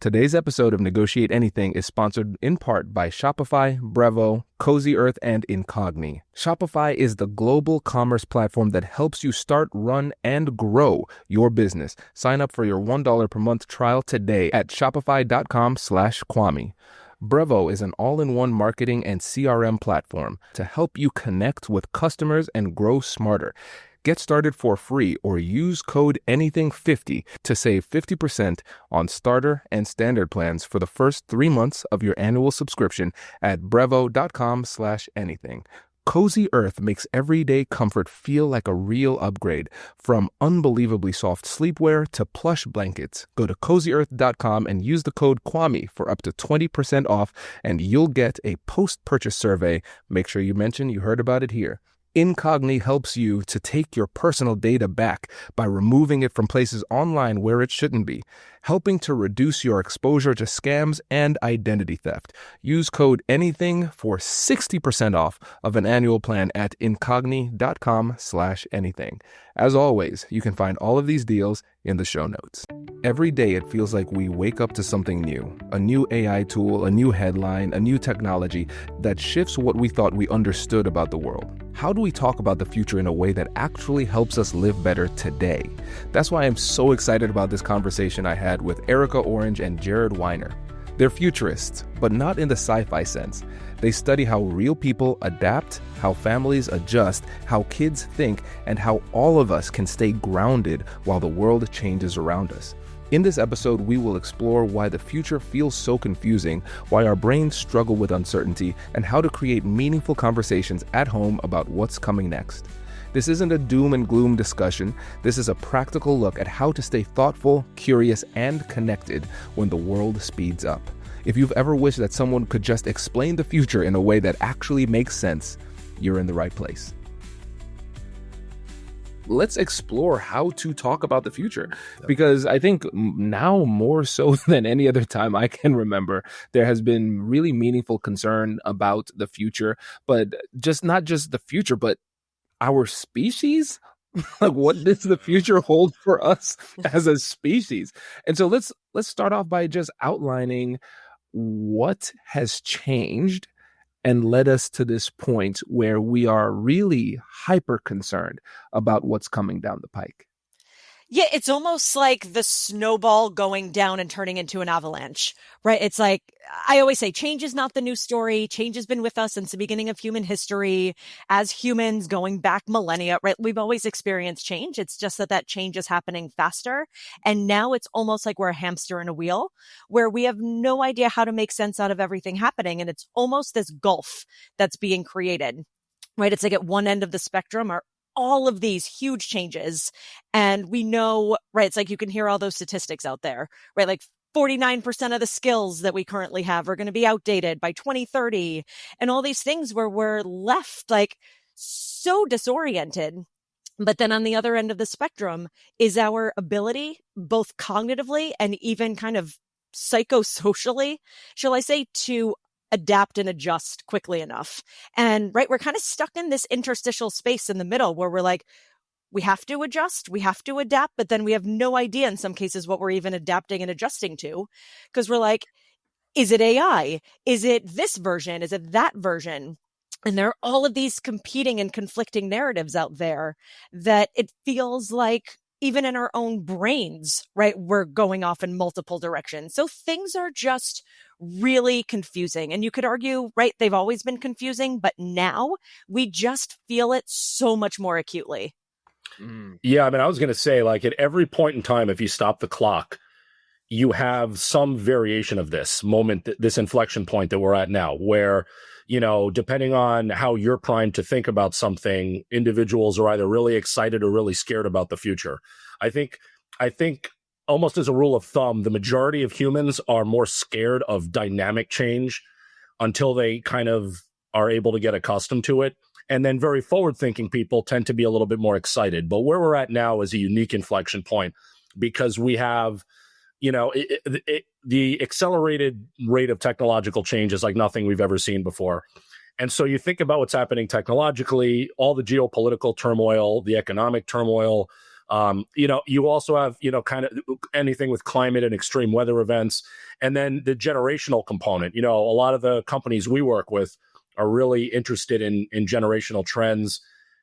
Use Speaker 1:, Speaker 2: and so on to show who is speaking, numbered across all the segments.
Speaker 1: Today's episode of Negotiate Anything is sponsored in part by Shopify, Brevo, Cozy Earth, and Incogni. Shopify is the global commerce platform that helps you start, run, and grow your business. Sign up for your $1 per month trial today at shopify.com/Kwame. Brevo is an all-in-one marketing and CRM platform to help you connect with customers and grow smarter. Get started for free or use code ANYTHING50 to save 50% on starter and standard plans for the first 3 months of your annual subscription at brevo.com/anything. Cozy Earth makes everyday comfort feel like a real upgrade. From unbelievably soft sleepwear to plush blankets, go to cozyearth.com and use the code Kwame for up to 20% off, and you'll get a post-purchase survey. Make sure you mention you heard about it here. Incogni helps you to take your personal data back by removing it from places online where it shouldn't be, helping to reduce your exposure to scams and identity theft. Use code ANYTHING for 60% off of an annual plan at incogni.com/anything. As always, you can find all of these deals in the show notes. Every day it feels like we wake up to something new, a new AI tool, a new headline, a new technology that shifts what we thought we understood about the world. How do we talk about the future in a way that actually helps us live better today? That's why I'm so excited about this conversation I had with Erica Orange and Jared Weiner. They're futurists, but not in the sci-fi sense. They study how real people adapt, how families adjust, how kids think, and how all of us can stay grounded while the world changes around us. In this episode, we will explore why the future feels so confusing, why our brains struggle with uncertainty, and how to create meaningful conversations at home about what's coming next. This isn't a doom and gloom discussion. This is a practical look at how to stay thoughtful, curious, and connected when the world speeds up. If you've ever wished that someone could just explain the future in a way that actually makes sense, you're in the right place. Let's explore how to talk about the future, because I think now more so than any other time I can remember, there has been really meaningful concern about the future, but not just the future, but our species. Like, what does the future hold for us as a species? And so let's start off by just outlining what has changed and led us to this point where we are really hyper concerned about what's coming down the pike.
Speaker 2: Yeah, it's almost like the snowball going down and turning into an avalanche, right? It's like, I always say, change is not the new story. Change has been with us since the beginning of human history. As humans going back millennia, right? We've always experienced change. It's just that change is happening faster. And now it's almost like we're a hamster in a wheel where we have no idea how to make sense out of everything happening. And it's almost this gulf that's being created, right? It's like at one end of the spectrum are all of these huge changes. And we know, right, it's like you can hear all those statistics out there, right? Like 49% of the skills that we currently have are going to be outdated by 2030 and all these things where we're left like so disoriented. But then on the other end of the spectrum is our ability, both cognitively and even kind of psychosocially, shall I say, to adapt and adjust quickly enough. And right, we're kind of stuck in this interstitial space in the middle where we're like, we have to adjust, we have to adapt, but then we have no idea in some cases what we're even adapting and adjusting to, because we're like, is it AI? Is it this version? Is it that version? And there are all of these competing and conflicting narratives out there that it feels like even in our own brains, right, we're going off in multiple directions. So things are just really confusing. And you could argue, right, they've always been confusing, but now we just feel it so much more acutely.
Speaker 3: Yeah, I mean, I was going to say, like, at every point in time, if you stop the clock, you have some variation of this moment, this inflection point that we're at now, where, you know, depending on how you're primed to think about something, individuals are either really excited or really scared about the future. I think almost as a rule of thumb, the majority of humans are more scared of dynamic change until they kind of are able to get accustomed to it. And then very forward-thinking people tend to be a little bit more excited. But where we're at now is a unique inflection point because we have, you know, the accelerated rate of technological change is like nothing we've ever seen before. And so you think about what's happening technologically, all the geopolitical turmoil, the economic turmoil, You also have, kind of anything with climate and extreme weather events. And then the generational component, a lot of the companies we work with are really interested in generational trends.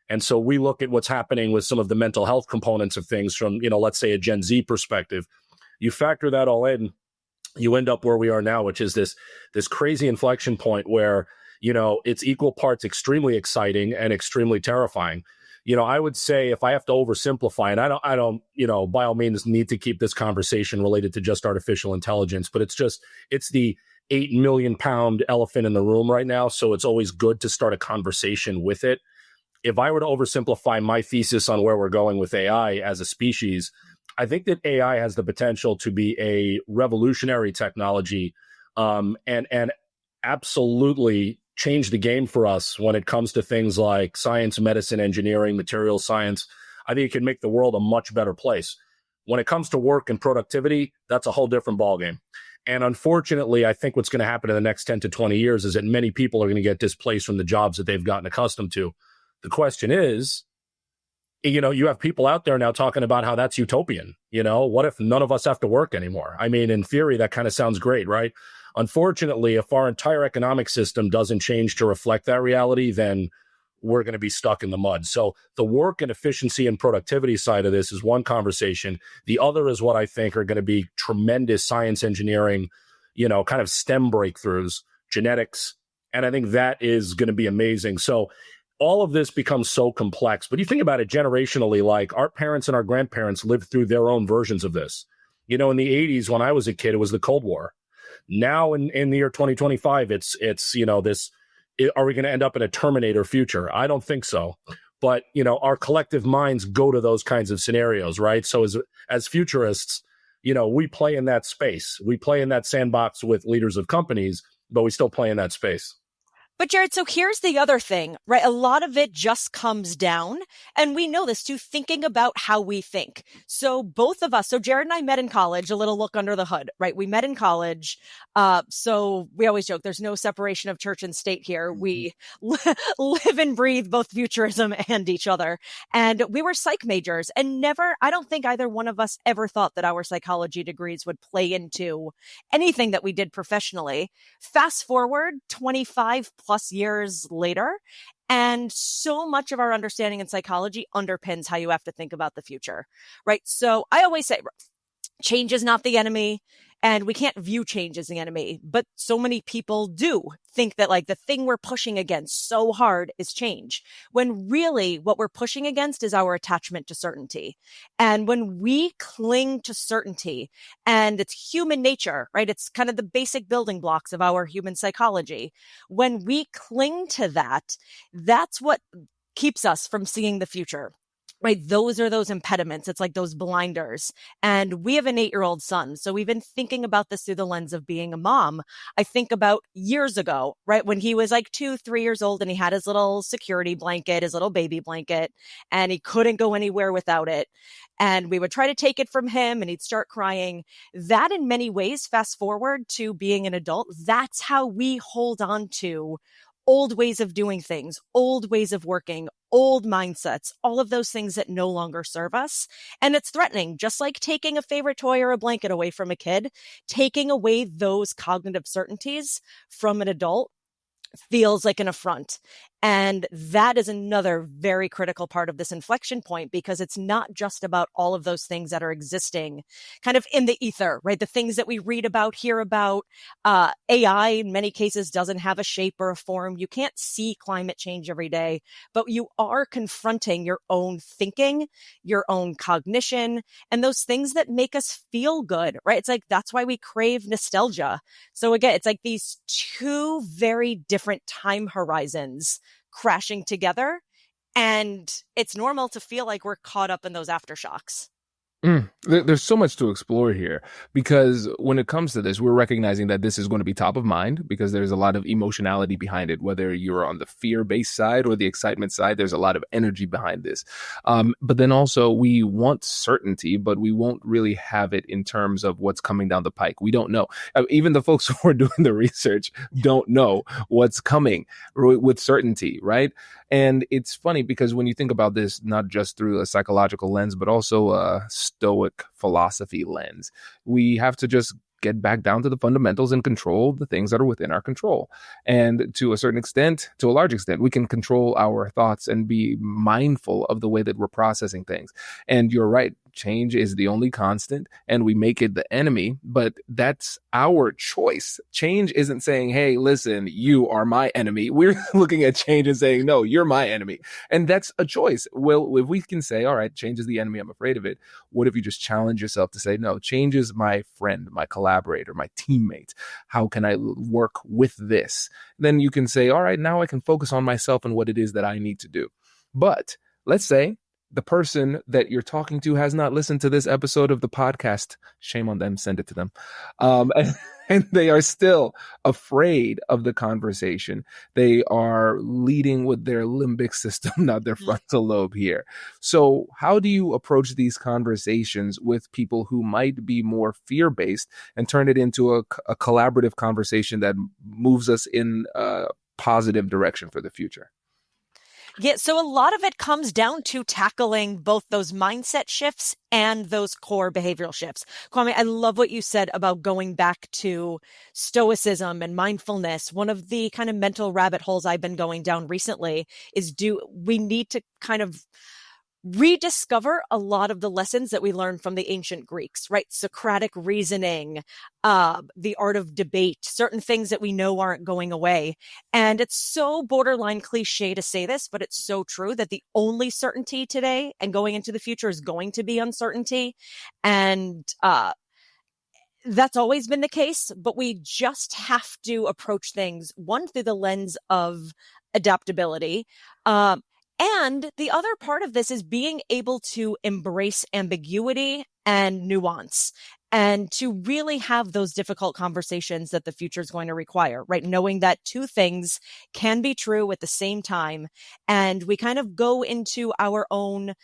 Speaker 3: And so we look at what's happening with some of the mental health components of things from, let's say a Gen Z perspective. You factor that all in, you end up where we are now, which is this crazy inflection point where, it's equal parts extremely exciting and extremely terrifying. I would say if I have to oversimplify, and I don't, by all means need to keep this conversation related to just artificial intelligence, but it's the 8 million pound elephant in the room right now. So it's always good to start a conversation with it. If I were to oversimplify my thesis on where we're going with AI as a species, I think that AI has the potential to be a revolutionary technology, and absolutely change the game for us when it comes to things like science, medicine, engineering, material science. I think it can make the world a much better place. When it comes to work and productivity, that's a whole different ballgame. And unfortunately, I think what's going to happen in the next 10 to 20 years is that many people are going to get displaced from the jobs that they've gotten accustomed to. The question is, you have people out there now talking about how that's utopian. What if none of us have to work anymore? I mean, in theory, that kind of sounds great, right? Unfortunately, if our entire economic system doesn't change to reflect that reality, then we're going to be stuck in the mud. So the work and efficiency and productivity side of this is one conversation. The other is what I think are going to be tremendous science engineering, kind of STEM breakthroughs, genetics. And I think that is going to be amazing. So all of this becomes so complex. But you think about it generationally, like our parents and our grandparents lived through their own versions of this. In the 80s, when I was a kid, it was the Cold War. Now in the year 2025, it's this, are we going to end up in a Terminator future? I don't think so. But, our collective minds go to those kinds of scenarios, right? So as futurists, we play in that space. We play in that sandbox with leaders of companies, but we still play in that space.
Speaker 2: But Jared, so here's the other thing, right? A lot of it just comes down, and we know this too, thinking about how we think. So both of us, so Jared and I met in college, a little look under the hood, right? We met in college. So we always joke, there's no separation of church and state here. We live and breathe both futurism and each other. And we were psych majors, and I don't think either one of us ever thought that our psychology degrees would play into anything that we did professionally. Fast forward 25 plus years later, and so much of our understanding in psychology underpins how you have to think about the future, right? So I always say change is not the enemy, and we can't view change as the enemy, but so many people do think that like the thing we're pushing against so hard is change, when really what we're pushing against is our attachment to certainty. And when we cling to certainty, and it's human nature, right? It's kind of the basic building blocks of our human psychology. When we cling to that, that's what keeps us from seeing the future. Right. Those are those impediments. It's like those blinders. And we have an 8-year-old son. So we've been thinking about this through the lens of being a mom. I think about years ago, right, when he was like 2-3 years old and he had his little security blanket, his little baby blanket, and he couldn't go anywhere without it. And we would try to take it from him and he'd start crying. That in many ways, fast forward to being an adult, that's how we hold on to old ways of doing things, old ways of working, old mindsets, all of those things that no longer serve us. And it's threatening, just like taking a favorite toy or a blanket away from a kid, taking away those cognitive certainties from an adult feels like an affront. And that is another very critical part of this inflection point, because it's not just about all of those things that are existing kind of in the ether, right? The things that we read about, hear about. AI in many cases doesn't have a shape or a form. You can't see climate change every day, but you are confronting your own thinking, your own cognition, and those things that make us feel good, right? It's like, that's why we crave nostalgia. So again, it's like these two very different time horizons crashing together, and it's normal to feel like we're caught up in those aftershocks.
Speaker 1: There's so much to explore here, because when it comes to this, we're recognizing that this is going to be top of mind because there's a lot of emotionality behind it. Whether you're on the fear-based side or the excitement side, there's a lot of energy behind this. But then also we want certainty, but we won't really have it in terms of what's coming down the pike. We don't know. Even the folks who are doing the research don't know what's coming with certainty, right? And it's funny because when you think about this, not just through a psychological lens, but also a Stoic philosophy lens, we have to just get back down to the fundamentals and control the things that are within our control. And to a certain extent, to a large extent, we can control our thoughts and be mindful of the way that we're processing things. And you're right, change is the only constant and we make it the enemy, but that's our choice. Change isn't saying, hey, listen, you are my enemy. We're looking at change and saying, no, you're my enemy. And that's a choice. Well, if we can say, all right, change is the enemy, I'm afraid of it. What if you just challenge yourself to say, no, change is my friend, my collaborator, my teammate. How can I work with this? Then you can say, all right, now I can focus on myself and what it is that I need to do. But let's say the person that you're talking to has not listened to this episode of the podcast. Shame on them. Send it to them. And they are still afraid of the conversation. They are leading with their limbic system, not their frontal lobe here. So how do you approach these conversations with people who might be more fear-based and turn it into a collaborative conversation that moves us in a positive direction for the future?
Speaker 2: Yeah, so a lot of it comes down to tackling both those mindset shifts and those core behavioral shifts. Kwame, I love what you said about going back to stoicism and mindfulness. One of the kind of mental rabbit holes I've been going down recently is we need to kind of rediscover a lot of the lessons that we learned from the ancient Greeks, right? Socratic reasoning, the art of debate, certain things that we know aren't going away. And it's so borderline cliche to say this, but it's so true that the only certainty today and going into the future is going to be uncertainty. And that's always been the case, but we just have to approach things, one, through the lens of adaptability, and the other part of this is being able to embrace ambiguity and nuance and to really have those difficult conversations that the future is going to require, right? Knowing that two things can be true at the same time. And we kind of go into our own,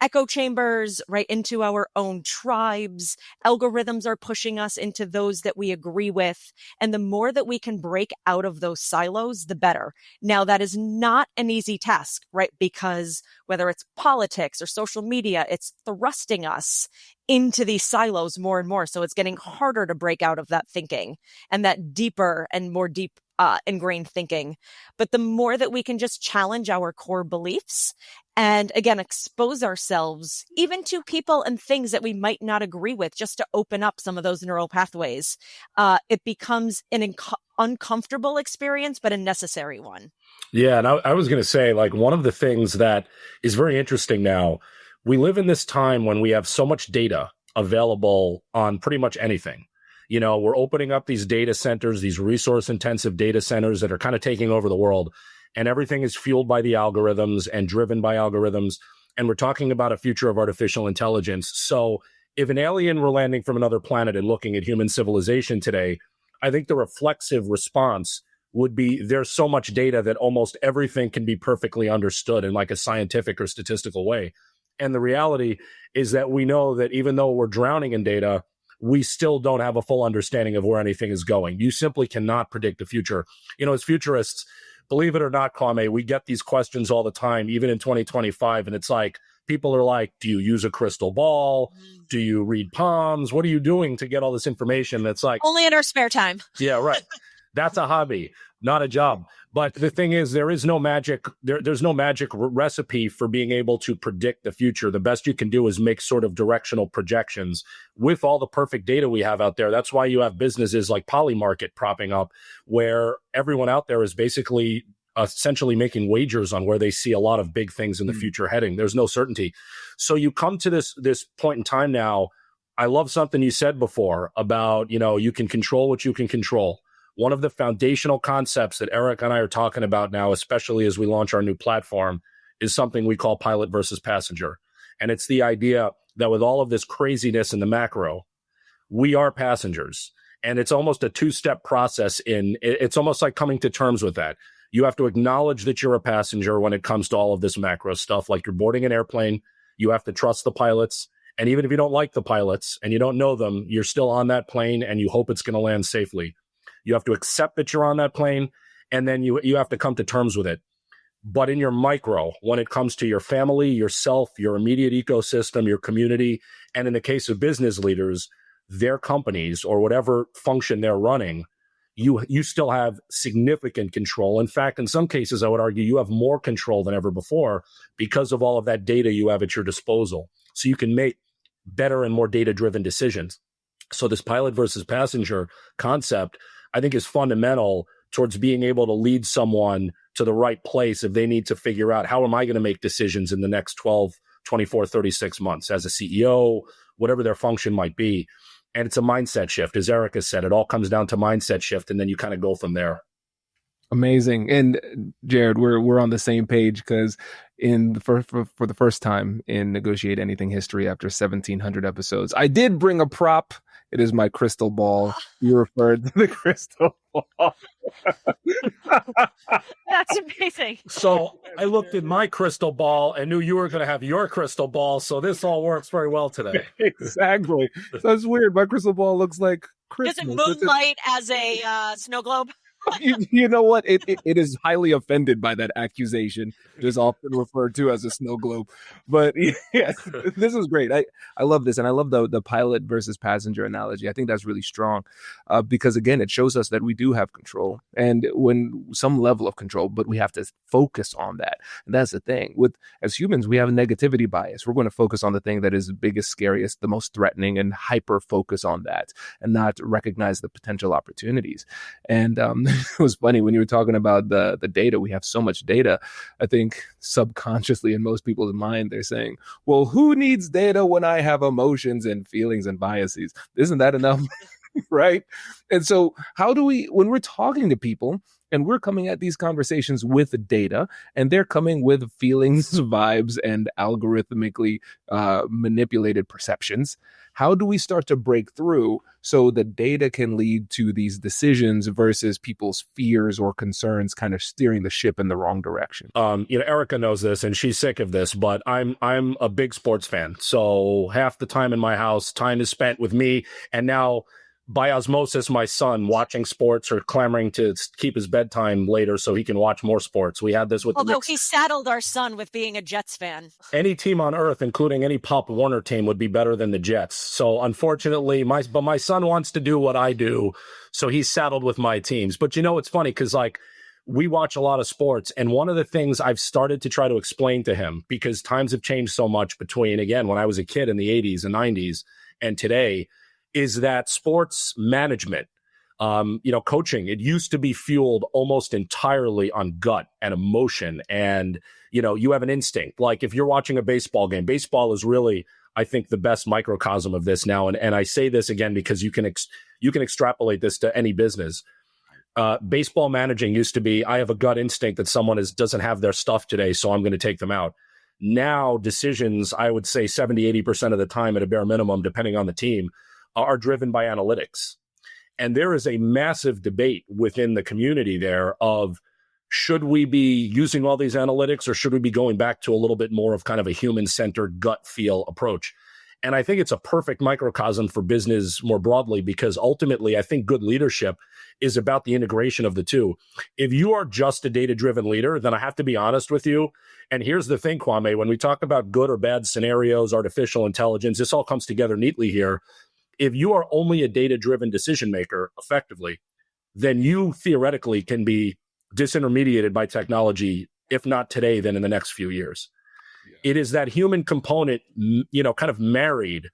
Speaker 2: echo chambers, right, into our own tribes. Algorithms are pushing us into those that we agree with. And the more that we can break out of those silos, the better. Now, that is not an easy task, right? Because whether it's politics or social media, it's thrusting us into these silos more and more. So it's getting harder to break out of that thinking and that deeper and more deep ingrained thinking. But the more that we can just challenge our core beliefs and again, expose ourselves even to people and things that we might not agree with, just to open up some of those neural pathways, it becomes an uncomfortable experience, but a necessary one.
Speaker 3: Yeah. And I was going to say, like, one of the things that is very interesting now, we live in this time when we have so much data available on pretty much anything. You know, we're opening up these data centers, these resource intensive data centers that are kind of taking over the world. And everything is fueled by the algorithms and driven by algorithms. And we're talking about a future of artificial intelligence. So if an alien were landing from another planet and looking at human civilization today, I think the reflexive response would be there's so much data that almost everything can be perfectly understood in like a scientific or statistical way. And the reality is that we know that even though we're drowning in data, we still don't have a full understanding of where anything is going. You simply cannot predict the future. You know, as futurists, believe it or not, Kwame, we get these questions all the time, even in 2025. And it's like, people are like, do you use a crystal ball? Do you read palms? What are you doing to get all this information? That's like,
Speaker 2: only in our spare time.
Speaker 3: Yeah, right. That's a hobby, not a job. But the thing is, there is no magic. There's no magic recipe for being able to predict the future. The best you can do is make sort of directional projections with all the perfect data we have out there. That's why you have businesses like Polymarket propping up, where everyone out there is basically essentially making wagers on where they see a lot of big things in the future heading. There's no certainty. So you come to this point in time now. I love something you said before about, you know, you can control what you can control. One of the foundational concepts that Eric and I are talking about now, especially as we launch our new platform, is something we call pilot versus passenger. And it's the idea that with all of this craziness in the macro, we are passengers. And it's almost a two-step process. It's almost like coming to terms with that. You have to acknowledge that you're a passenger when it comes to all of this macro stuff. Like you're boarding an airplane, you have to trust the pilots. And even if you don't like the pilots and you don't know them, you're still on that plane and you hope it's going to land safely. You have to accept that you're on that plane, and then you have to come to terms with it. But in your micro, when it comes to your family, yourself, your immediate ecosystem, your community, and in the case of business leaders, their companies or whatever function they're running, you still have significant control. In fact, in some cases, I would argue you have more control than ever before because of all of that data you have at your disposal. So you can make better and more data-driven decisions. So this pilot versus passenger concept, I think, is fundamental towards being able to lead someone to the right place if they need to figure out, how am I going to make decisions in the next 12, 24, 36 months as a CEO, whatever their function might be. And it's a mindset shift. As Erica said, it all comes down to mindset shift, and then you kind of go from there.
Speaker 1: Amazing. And Jared, we're on the same page, because in the for the first time in Negotiate Anything history, after 1,700 episodes, I did bring a prop. It is my crystal ball. You referred to the crystal ball.
Speaker 2: That's amazing.
Speaker 3: So I looked at my crystal ball and knew you were going to have your crystal ball. So this all works very well today.
Speaker 1: Exactly. That's weird. My crystal ball looks like Christmas.
Speaker 2: Does it moonlight as a snow globe?
Speaker 1: You know what? It is highly offended by that accusation. It is often referred to as a snow globe. But yes, this is great. I love this. And I love the pilot versus passenger analogy. I think that's really strong because, again, it shows us that we do have control, and when some level of control, but we have to focus on that. And that's the thing. As humans, we have a negativity bias. We're going to focus on the thing that is the biggest, scariest, the most threatening, and hyper focus on that, and not recognize the potential opportunities. And it was funny when you were talking about the data. We have so much data. I think subconsciously in most people's mind, they're saying, well, who needs data when I have emotions and feelings and biases? Isn't that enough? Right? And so how do we, when we're talking to people and we're coming at these conversations with data, and they're coming with feelings, vibes, and algorithmically manipulated perceptions, how do we start to break through so the data can lead to these decisions versus people's fears or concerns kind of steering the ship in the wrong direction?
Speaker 3: Erica knows this and she's sick of this, but I'm a big sports fan. So half the time in my house, time is spent with me, and now by osmosis, my son watching sports or clamoring to keep his bedtime later so he can watch more sports. We had this with
Speaker 2: Although he saddled our son with being a Jets fan.
Speaker 3: Any team on earth, including any Pop Warner team, would be better than the Jets. So unfortunately, my son wants to do what I do, so he's saddled with my teams. But it's funny because we watch a lot of sports, and one of the things I've started to try to explain to him, because times have changed so much between, again, when I was a kid in the 80s and 90s and today, is that sports management, coaching, it used to be fueled almost entirely on gut and emotion. And, you have an instinct. Like if you're watching a baseball game, baseball is really, I think, the best microcosm of this now. And I say this again because you can extrapolate this to any business. Baseball managing used to be, I have a gut instinct that someone doesn't have their stuff today, so I'm going to take them out. Now decisions, I would say 70, 80% of the time at a bare minimum, depending on the team, are driven by analytics. And there is a massive debate within the community there of, should we be using all these analytics, or should we be going back to a little bit more of kind of a human-centered gut feel approach? And I think it's a perfect microcosm for business more broadly, because ultimately I think good leadership is about the integration of the two. If you are just a data-driven leader, then I have to be honest with you. And here's the thing, Kwame, when we talk about good or bad scenarios, artificial intelligence, this all comes together neatly here. If you are only a data-driven decision maker, effectively, then you theoretically can be disintermediated by technology, if not today, then in the next few years. Yeah. It is that human component, kind of married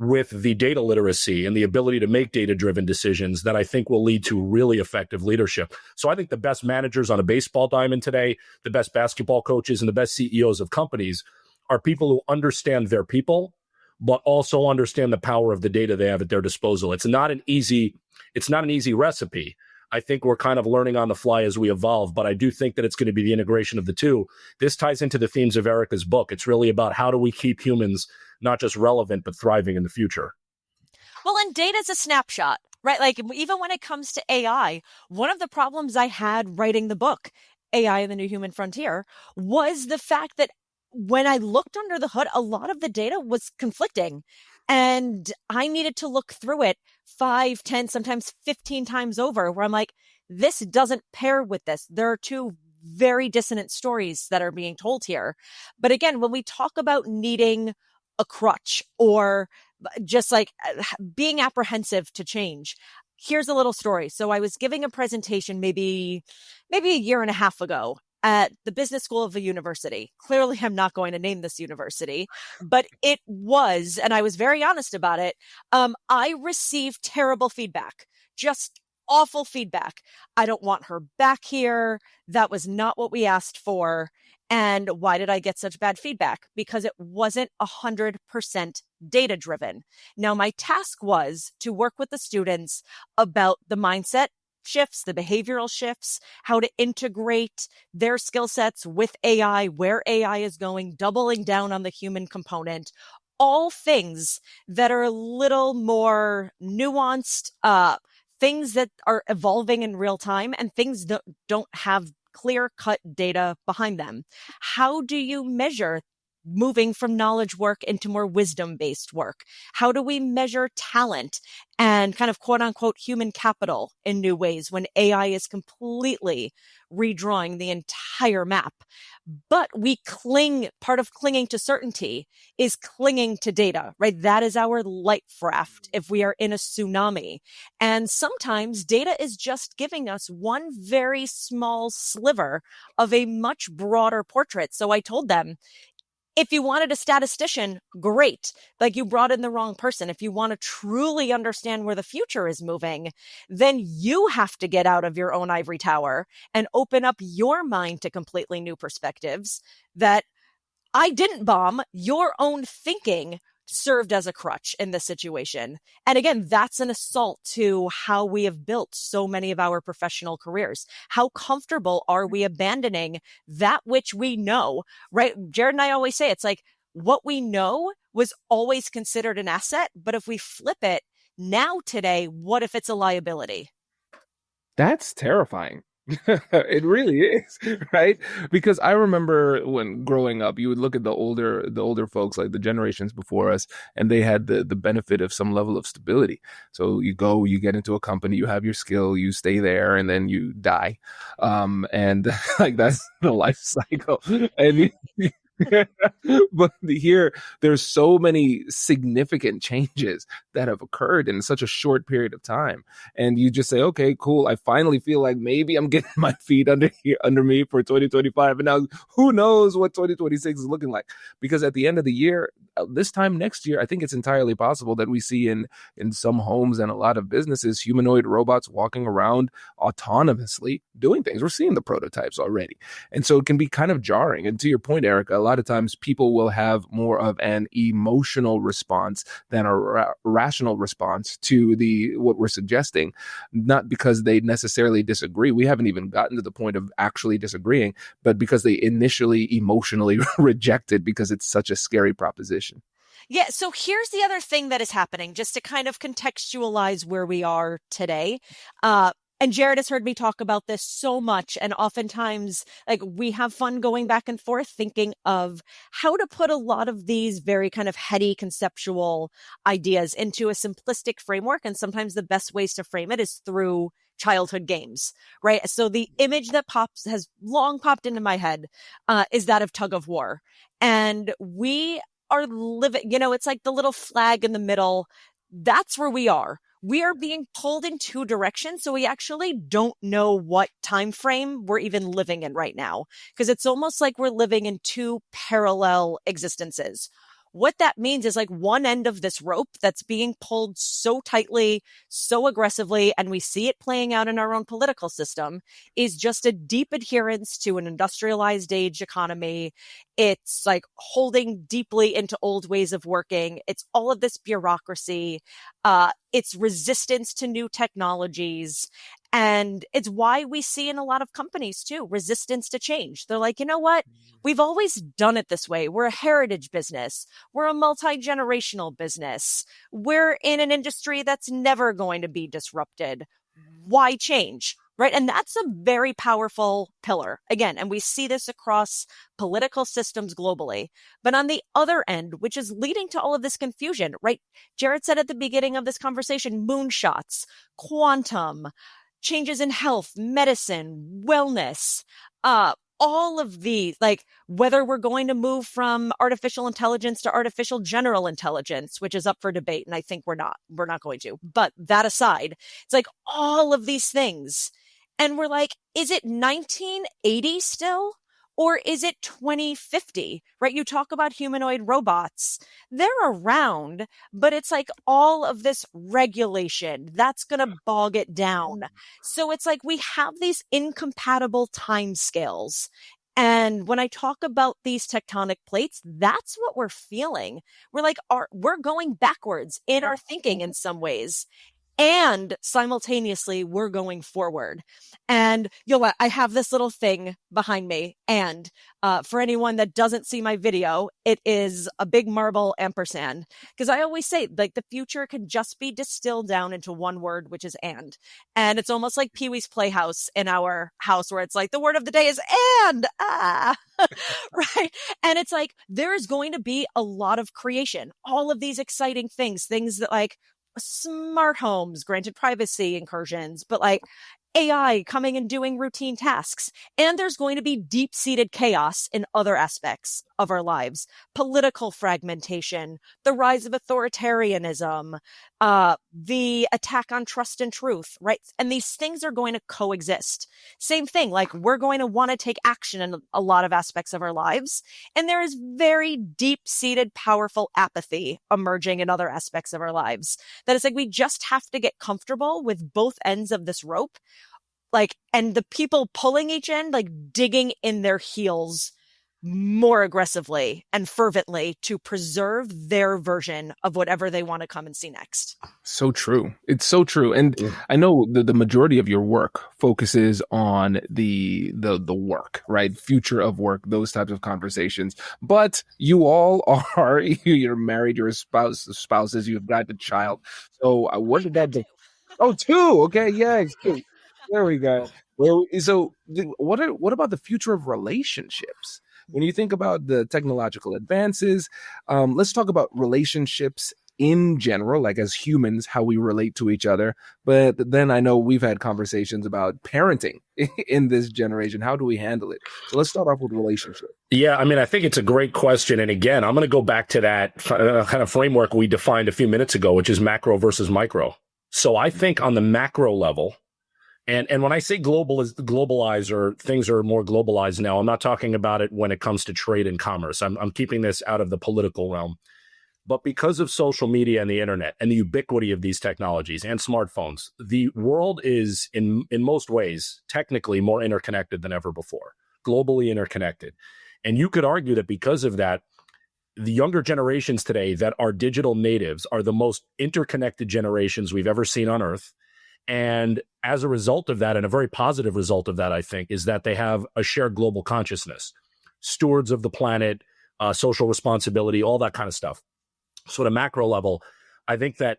Speaker 3: with the data literacy and the ability to make data-driven decisions that I think will lead to really effective leadership. So I think the best managers on a baseball diamond today, the best basketball coaches, and the best CEOs of companies are people who understand their people, but also understand the power of the data they have at their disposal. It's not an easy recipe. I think we're kind of learning on the fly as we evolve, but I do think that it's going to be the integration of the two. This ties into the themes of Erica's book. It's really about how do we keep humans not just relevant, but thriving in the future.
Speaker 2: Well, and data is a snapshot, right? Like even when it comes to AI, one of the problems I had writing the book, AI and the New Human Frontier, was the fact that when I looked under the hood, a lot of the data was conflicting, and I needed to look through it 5, 10, sometimes 15 times over, where I'm like, this doesn't pair with this. There are two very dissonant stories that are being told here. But again, when we talk about needing a crutch or just like being apprehensive to change, here's a little story. So I was giving a presentation maybe a year and a half ago at the business school of a university. Clearly, I'm not going to name this university, but it was, and I was very honest about it. I received terrible feedback, just awful feedback. I don't want her back here. That was not what we asked for. And why did I get such bad feedback? Because it wasn't 100% data driven. Now, my task was to work with the students about the mindset shifts, the behavioral shifts, how to integrate their skill sets with AI, where AI is going, doubling down on the human component, all things that are a little more nuanced, things that are evolving in real time and things that don't have clear-cut data behind them. How do you measure moving from knowledge work into more wisdom-based work? How do we measure talent and kind of quote unquote human capital in new ways when AI is completely redrawing the entire map? But part of clinging to certainty is clinging to data, right? That is our life raft if we are in a tsunami. And sometimes data is just giving us one very small sliver of a much broader portrait. So I told them, if you wanted a statistician, great. Like, you brought in the wrong person. If you want to truly understand where the future is moving, then you have to get out of your own ivory tower and open up your mind to completely new perspectives that I didn't bomb. Your own thinking served as a crutch in this situation. And again, that's an assault to how we have built so many of our professional careers. How comfortable are we abandoning that which we know, right? Jared and I always say, it's like, what we know was always considered an asset, but if we flip it now today, what if it's a liability?
Speaker 1: That's terrifying. It really is, right? Because I remember when growing up, you would look at the older folks, like the generations before us, and they had the benefit of some level of stability. So you go, you get into a company, you have your skill, you stay there, and then you die. And like that's the life cycle. And but here, there's so many significant changes that have occurred in such a short period of time, and you just say, "Okay, cool. I finally feel like maybe I'm getting my feet under me for 2025." And now, who knows what 2026 is looking like? Because at the end of the year, this time next year, I think it's entirely possible that we see in some homes and a lot of businesses humanoid robots walking around autonomously doing things. We're seeing the prototypes already, and so it can be kind of jarring. And to your point, Erica, a lot of times people will have more of an emotional response than a rational response to what we're suggesting, not because they necessarily disagree. We haven't even gotten to the point of actually disagreeing, but because they initially emotionally rejected because it's such a scary proposition.
Speaker 2: Yeah. So here's the other thing that is happening, just to kind of contextualize where we are today. And Jared has heard me talk about this so much. And oftentimes, like, we have fun going back and forth thinking of how to put a lot of these very kind of heady conceptual ideas into a simplistic framework. And sometimes the best ways to frame it is through childhood games, right? So the image that has long popped into my head is that of tug of war. And we are living, it's like the little flag in the middle. That's where we are. We are being pulled in two directions, so we actually don't know what time frame we're even living in right now, because it's almost like we're living in two parallel existences. What that means is, like, one end of this rope that's being pulled so tightly, so aggressively, and we see it playing out in our own political system, is just a deep adherence to an industrialized age economy. It's like holding deeply into old ways of working. It's all of this bureaucracy. It's resistance to new technologies. And it's why we see in a lot of companies too, resistance to change. They're like, you know what? We've always done it this way. We're a heritage business. We're a multi-generational business. We're in an industry that's never going to be disrupted. Why change? Right. And that's a very powerful pillar again. And we see this across political systems globally. But on the other end, which is leading to all of this confusion, right? Jared said at the beginning of this conversation, moonshots, quantum, changes in health, medicine, wellness. All of these, like whether we're going to move from artificial intelligence to artificial general intelligence, which is up for debate, and I think we're not going to. But that aside, it's like all of these things, and we're like, is it 1980 still? Or is it 2050, right? You talk about humanoid robots. They're around, but it's like all of this regulation that's going to bog it down. So it's like we have these incompatible timescales. And when I talk about these tectonic plates, that's what we're feeling. We're like, we're going backwards in our thinking in some ways. And simultaneously, we're going forward. And Yola, I have this little thing behind me. And for anyone that doesn't see my video, it is a big marble ampersand. Because I always say, like, the future can just be distilled down into one word, which is and. And it's almost like Pee-wee's Playhouse in our house, where it's like the word of the day is and. Right. And it's like there is going to be a lot of creation, all of these exciting things that like smart homes, granted privacy incursions, but like AI coming and doing routine tasks. And there's going to be deep-seated chaos in other aspects of our lives. Political fragmentation, the rise of authoritarianism, the attack on trust and truth, right? And these things are going to coexist. Same thing, like we're going to want to take action in a lot of aspects of our lives. And there is very deep-seated, powerful apathy emerging in other aspects of our lives. That it's like we just have to get comfortable with both ends of this rope. Like, and the people pulling each end, like digging in their heels more aggressively and fervently to preserve their version of whatever they want to come and see next.
Speaker 1: So true. It's so true. And I know the majority of your work focuses on the work, right? Future of work, those types of conversations. But you all are, you're married, you're spouses, you've got a child. So what did that do? Oh, two. Okay. Yeah. Two. There we go. Well, so what about the future of relationships? When you think about the technological advances, let's talk about relationships in general, like as humans, how we relate to each other. But then I know we've had conversations about parenting in this generation. How do we handle it? So let's start off with relationships.
Speaker 3: Yeah, I mean, I think it's a great question. And again, I'm going to go back to that kind of framework we defined a few minutes ago, which is macro versus micro. So I think on the macro level, and when I say globalize or things are more globalized now, I'm not talking about it when it comes to trade and commerce. I'm keeping this out of the political realm. But because of social media and the internet and the ubiquity of these technologies and smartphones, the world is in most ways technically more interconnected than ever before, globally interconnected. And you could argue that because of that, the younger generations today that are digital natives are the most interconnected generations we've ever seen on Earth. And as a result of that, and a very positive result of that, I think, is that they have a shared global consciousness, stewards of the planet, social responsibility, all that kind of stuff. So at a macro level, I think that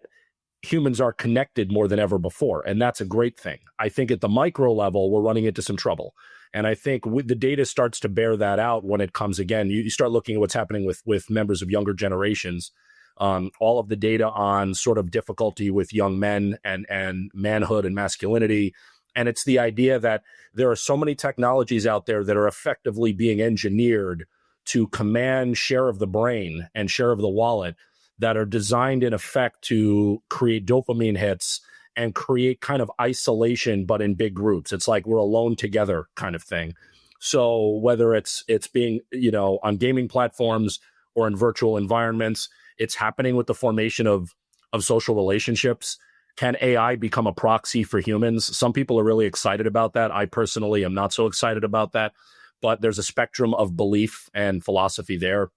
Speaker 3: humans are connected more than ever before, and that's a great thing. I think at the micro level, we're running into some trouble. And I think the data starts to bear that out when it comes, again, you start looking at what's happening with members of younger generations. All of the data on sort of difficulty with young men and manhood and masculinity. And it's the idea that there are so many technologies out there that are effectively being engineered to command share of the brain and share of the wallet that are designed in effect to create dopamine hits and create kind of isolation, but in big groups. It's like we're alone together kind of thing. So whether it's being, on gaming platforms or in virtual environments, it's happening with the formation of social relationships. Can AI become a proxy for humans? Some people are really excited about that. I personally am not so excited about that, but there's a spectrum of belief and philosophy there.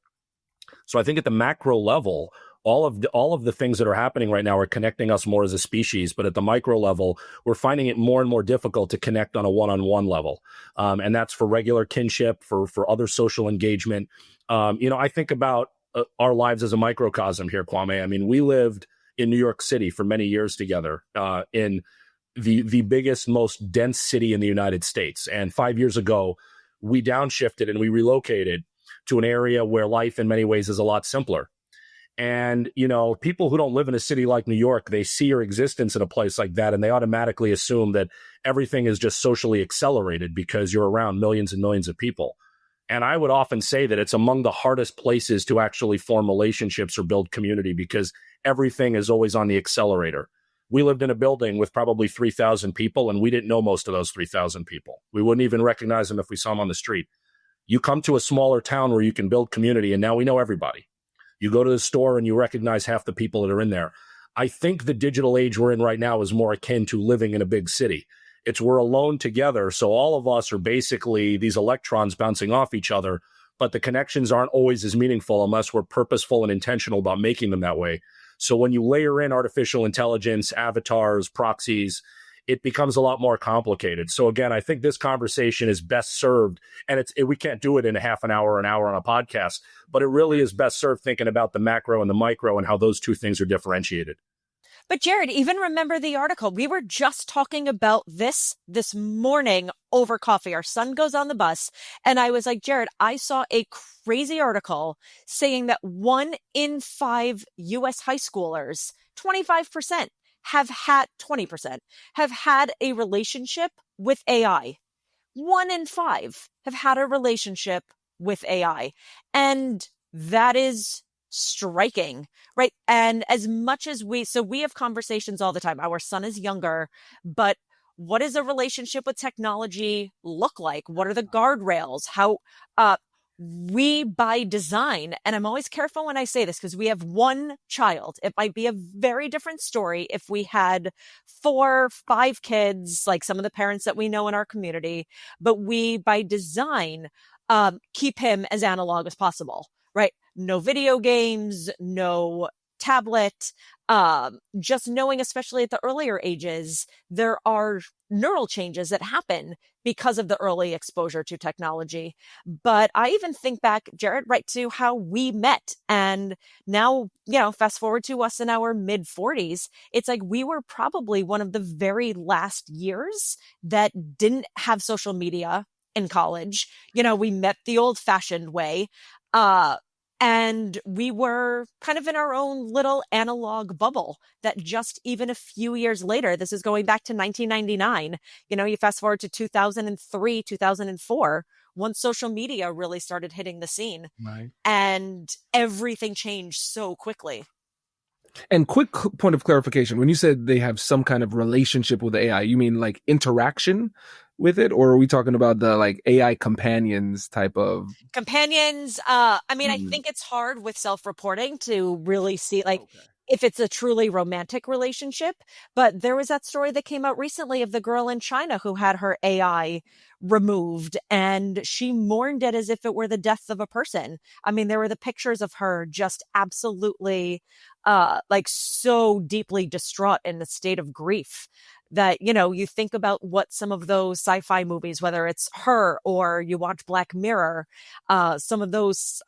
Speaker 3: So I think at the macro level, all of the things that are happening right now are connecting us more as a species. But at the micro level, we're finding it more and more difficult to connect on a one-on-one level. And that's for regular kinship, for other social engagement. I think about our lives as a microcosm here, Kwame. I mean, we lived in New York City for many years together, in the biggest, most dense city in the United States. And 5 years ago, we downshifted and we relocated to an area where life in many ways is a lot simpler. And, you know, people who don't live in a city like New York, they see your existence in a place like that, and they automatically assume that everything is just socially accelerated because you're around millions and millions of people. And I would often say that it's among the hardest places to actually form relationships or build community because everything is always on the accelerator. We lived in a building with probably 3,000 people, and we didn't know most of those 3,000 people. We wouldn't even recognize them if we saw them on the street. You come to a smaller town where you can build community, and now we know everybody. You go to the store and you recognize half the people that are in there. I think the digital age we're in right now is more akin to living in a big city. It's we're alone together, so all of us are basically these electrons bouncing off each other, but the connections aren't always as meaningful unless we're purposeful and intentional about making them that way. So when you layer in artificial intelligence, avatars, proxies, it becomes a lot more complicated. So again, I think this conversation is best served, and we can't do it in a half an hour on a podcast, but it really is best served thinking about the macro and the micro and how those two things are differentiated.
Speaker 2: But Jared, even remember the article. We were just talking about this morning over coffee. Our son goes on the bus and I was like, Jared, I saw a crazy article saying that 1 in 5 US high schoolers, 25%, have had 20% have had a relationship with AI. 1 in 5 have had a relationship with AI. And that is striking, right? And as much as we have conversations all the time. Our son is younger, but what does a relationship with technology look like? What are the guardrails? How, we by design, and I'm always careful when I say this because we have one child. It might be a very different story if we had 4, 5 kids, like some of the parents that we know in our community, but we by design keep him as analog as possible, right? No video games, no tablet, just knowing, especially at the earlier ages, there are neural changes that happen because of the early exposure to technology. But I even think back, Jared, right, to how we met. And now, you know, fast forward to us in our mid 40s, it's like we were probably one of the very last years that didn't have social media in college. You know, we met the old fashioned way. And we were kind of in our own little analog bubble that just even a few years later, this is going back to 1999, you know, you fast forward to 2003, 2004, once social media really started hitting the scene.
Speaker 1: Right.
Speaker 2: And everything changed so quickly.
Speaker 1: And quick point of clarification, when you said they have some kind of relationship with AI, you mean like interaction with it, or are we talking about the like AI companions type of
Speaker 2: companions? I mean, I think it's hard with self-reporting to really see like if it's a truly romantic relationship. But there was that story that came out recently of the girl in China who had her AI removed and she mourned it as if it were the death of a person. I mean, there were the pictures of her just absolutely like so deeply distraught in a state of grief that, you know, you think about what some of those sci-fi movies, whether it's Her or you watch Black Mirror, some of those,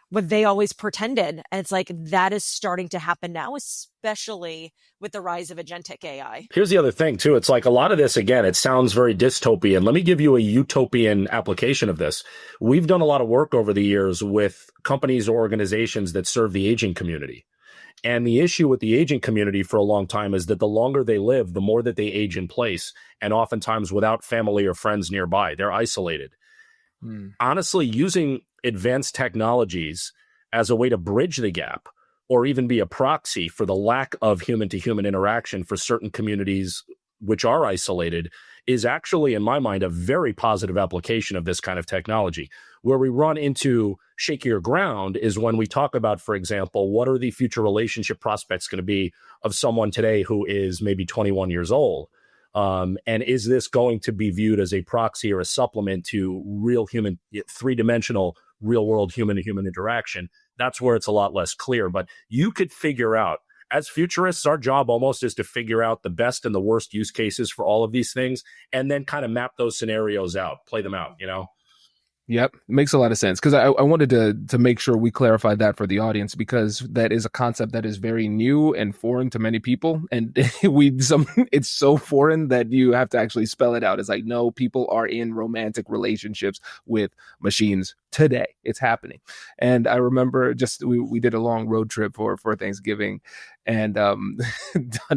Speaker 2: what they always pretended. And it's like that is starting to happen now, especially with the rise of agentic AI.
Speaker 3: Here's the other thing, too. It's like a lot of this, again, it sounds very dystopian. Let me give you a utopian application of this. We've done a lot of work over the years with companies or organizations that serve the aging community. And the issue with the aging community for a long time is that the longer they live, the more that they age in place, and oftentimes without family or friends nearby. They're isolated. Honestly, using advanced technologies as a way to bridge the gap or even be a proxy for the lack of human-to-human interaction for certain communities which are isolated is actually, in my mind, a very positive application of this kind of technology. Where we run into shakier ground is when we talk about, for example, what are the future relationship prospects going to be of someone today who is maybe 21 years old? And is this going to be viewed as a proxy or a supplement to real human, 3-dimensional, real-world human-to-human interaction? That's where it's a lot less clear. But you could figure out, as futurists, our job almost is to figure out the best and the worst use cases for all of these things and then kind of map those scenarios out, play them out, you know?
Speaker 1: Yep, makes a lot of sense because I wanted to make sure we clarify that for the audience because that is a concept that is very new and foreign to many people, and it's so foreign that you have to actually spell it out. It's like, no, people are in romantic relationships with machines today. It's happening. And I remember just we did a long road trip for Thanksgiving, and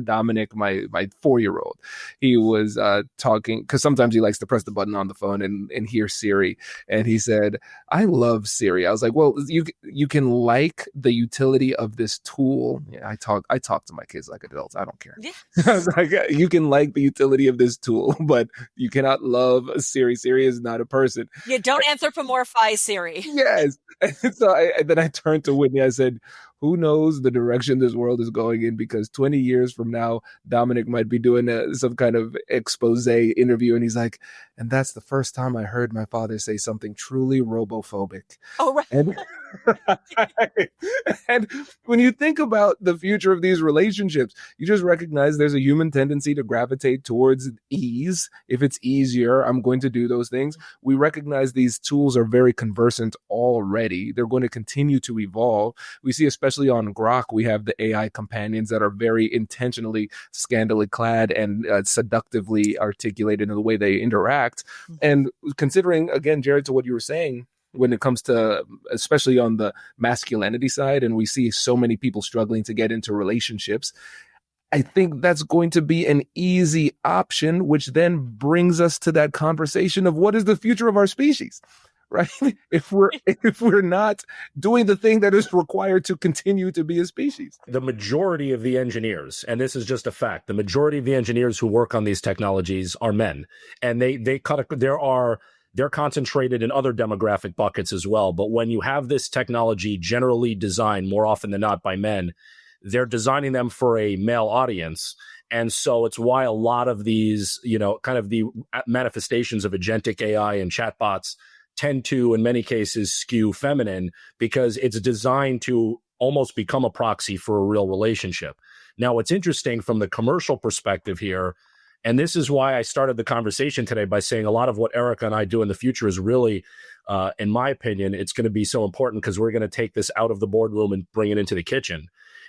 Speaker 1: Dominic, my 4-year-old, he was talking, because sometimes he likes to press the button on the phone and hear Siri, and he said, "I love Siri." I was like, "Well, you can like the utility of this tool." Yeah, I talk to my kids like adults. I don't care.
Speaker 2: Yeah.
Speaker 1: I was like, "You can like the utility of this tool, but you cannot love Siri. Siri is not a person."
Speaker 2: You don't anthropomorphize Siri.
Speaker 1: Yes. And so then I turned to Whitney. I said, "Who knows the direction this world is going in? Because 20 years from now, Dominic might be doing some kind of expose interview." And he's like, "And that's the first time I heard my father say something truly robophobic."
Speaker 2: Oh, right.
Speaker 1: And, and when you think about the future of these relationships, you just recognize there's a human tendency to gravitate towards ease. If it's easier, I'm going to do those things. We recognize these tools are very conversant already. They're going to continue to evolve. We see, especially on Grok, we have the AI companions that are very intentionally scantily clad and seductively articulated in the way they interact. And considering, again, Jared, to what you were saying, when it comes to, especially on the masculinity side, and we see so many people struggling to get into relationships, I think that's going to be an easy option, which then brings us to that conversation of what is the future of our species, right? If we're not doing the thing that is required to continue to be a species.
Speaker 3: The majority of the engineers, and this is just a fact, the majority of the engineers who work on these technologies are men, and they're concentrated in other demographic buckets as well. But when you have this technology generally designed more often than not by men, they're designing them for a male audience. And so it's why a lot of these, kind of the manifestations of agentic AI and chatbots tend to, in many cases, skew feminine, because it's designed to almost become a proxy for a real relationship. Now, what's interesting from the commercial perspective here, and this is why I started the conversation today by saying a lot of what Erica and I do in the future is really, in my opinion, it's going to be so important because we're going to take this out of the boardroom and bring it into the kitchen,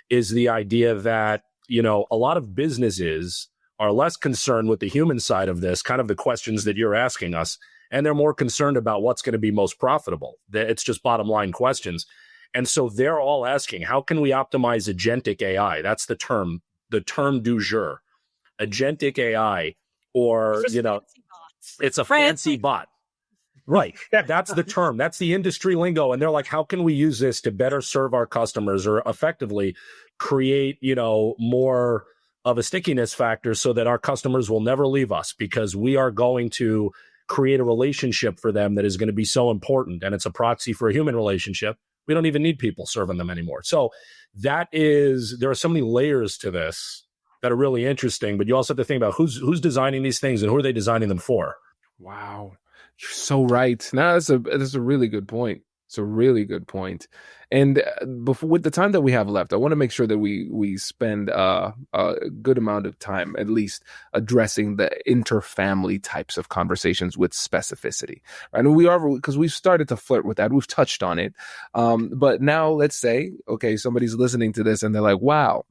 Speaker 3: is the idea that, a lot of businesses are less concerned with the human side of this, kind of the questions that you're asking us, and they're more concerned about what's going to be most profitable. It's just bottom line questions. And so they're all asking, how can we optimize agentic AI? That's the term du jour. Agentic AI, or, it's a fancy bot. Right. That's the term. That's the industry lingo. And they're like, how can we use this to better serve our customers or effectively create, more of a stickiness factor so that our customers will never leave us, because we are going to create a relationship for them that is going to be so important. And it's a proxy for a human relationship. We don't even need people serving them anymore. So there are so many layers to this that are really interesting, but you also have to think about who's designing these things and who are they designing them for.
Speaker 1: Wow, you're so right. No, that's a really good point. It's a really good point. And with the time that we have left, I want to make sure that we spend a good amount of time at least addressing the interfamily types of conversations with specificity. Right? And because we've started to flirt with that. We've touched on it. But now let's say, okay, somebody's listening to this and they're like, wow,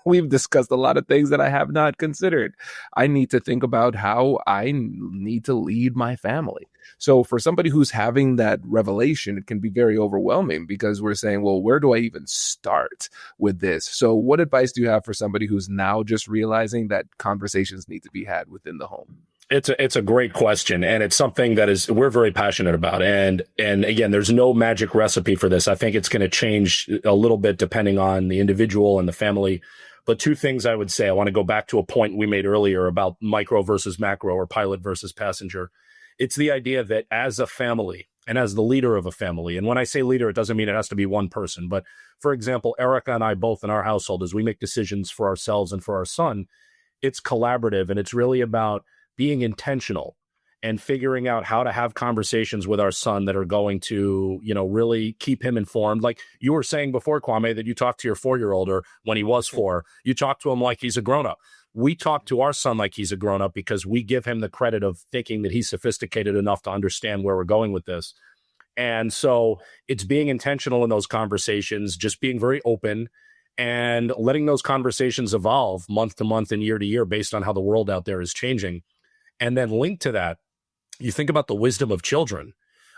Speaker 1: we've discussed a lot of things that I have not considered. I need to think about how I need to lead my family. So for somebody who's having that revelation, it can be very overwhelming, because we're saying, well, where do I even start with this? So what advice do you have for somebody who's now just realizing that conversations need to be had within the home?
Speaker 3: It's a great question, and it's something that we're very passionate about. And again, there's no magic recipe for this. I think it's going to change a little bit depending on the individual and the family. But two things I would say. I want to go back to a point we made earlier about micro versus macro, or pilot versus passenger. It's the idea that as a family and as the leader of a family, and when I say leader, it doesn't mean it has to be one person. But for example, Erica and I both in our household, as we make decisions for ourselves and for our son, it's collaborative, and it's really about being intentional and figuring out how to have conversations with our son that are going to, really keep him informed. Like you were saying before, Kwame, that you talked to your 4-year-old, or when he was 4, you talked to him like he's a grown-up. We talk to our son like he's a grown-up because we give him the credit of thinking that he's sophisticated enough to understand where we're going with this. And so it's being intentional in those conversations, just being very open and letting those conversations evolve month to month and year to year based on how the world out there is changing. And then linked to that, you think about the wisdom of children.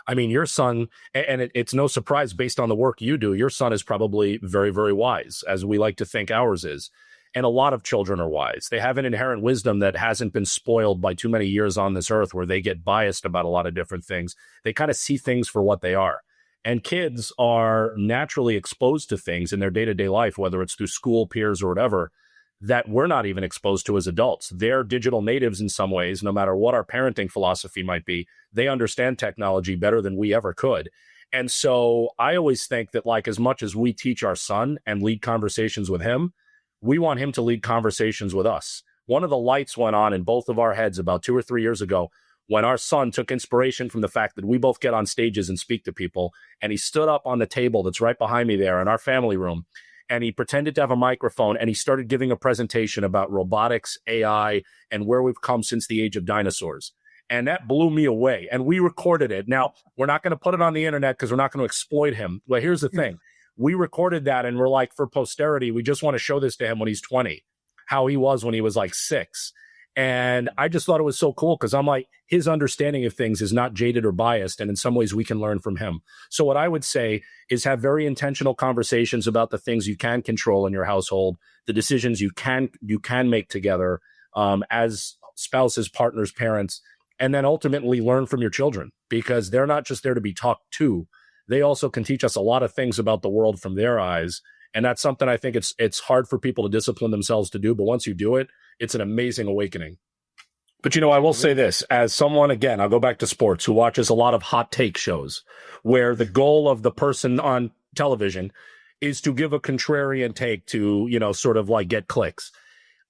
Speaker 3: I mean, your son, and it's no surprise based on the work you do, your son is probably very, very wise, as we like to think ours is. And a lot of children are wise. They have an inherent wisdom that hasn't been spoiled by too many years on this earth where they get biased about a lot of different things. They kind of see things for what they are. And kids are naturally exposed to things in their day-to-day life, whether it's through school, peers, or whatever, that we're not even exposed to as adults. They're digital natives in some ways, no matter what our parenting philosophy might be. They understand technology better than we ever could. And so I always think that, like, as much as we teach our son and lead conversations with him, we want him to lead conversations with us. One of the lights went on in both of our heads about 2 or 3 years ago when our son took inspiration from the fact that we both get on stages and speak to people. And he stood up on the table that's right behind me there in our family room. And he pretended to have a microphone, and he started giving a presentation about robotics, AI, and where we've come since the age of dinosaurs. And that blew me away. And we recorded it. Now, we're not going to put it on the internet because we're not going to exploit him. But here's the thing. We recorded that, and we're like, for posterity, we just want to show this to him when he's 20, how he was when he was like 6. And I just thought it was so cool because I'm like, his understanding of things is not jaded or biased. And in some ways we can learn from him. So what I would say is have very intentional conversations about the things you can control in your household, the decisions you can make together as spouses, partners, parents, and then ultimately learn from your children, because they're not just there to be talked to. They also can teach us a lot of things about the world from their eyes. And that's something I think it's hard for people to discipline themselves to do. But once you do it, it's an amazing awakening. But, I will say this, as someone, again, I'll go back to sports, who watches a lot of hot take shows where the goal of the person on television is to give a contrarian take to, sort of like get clicks.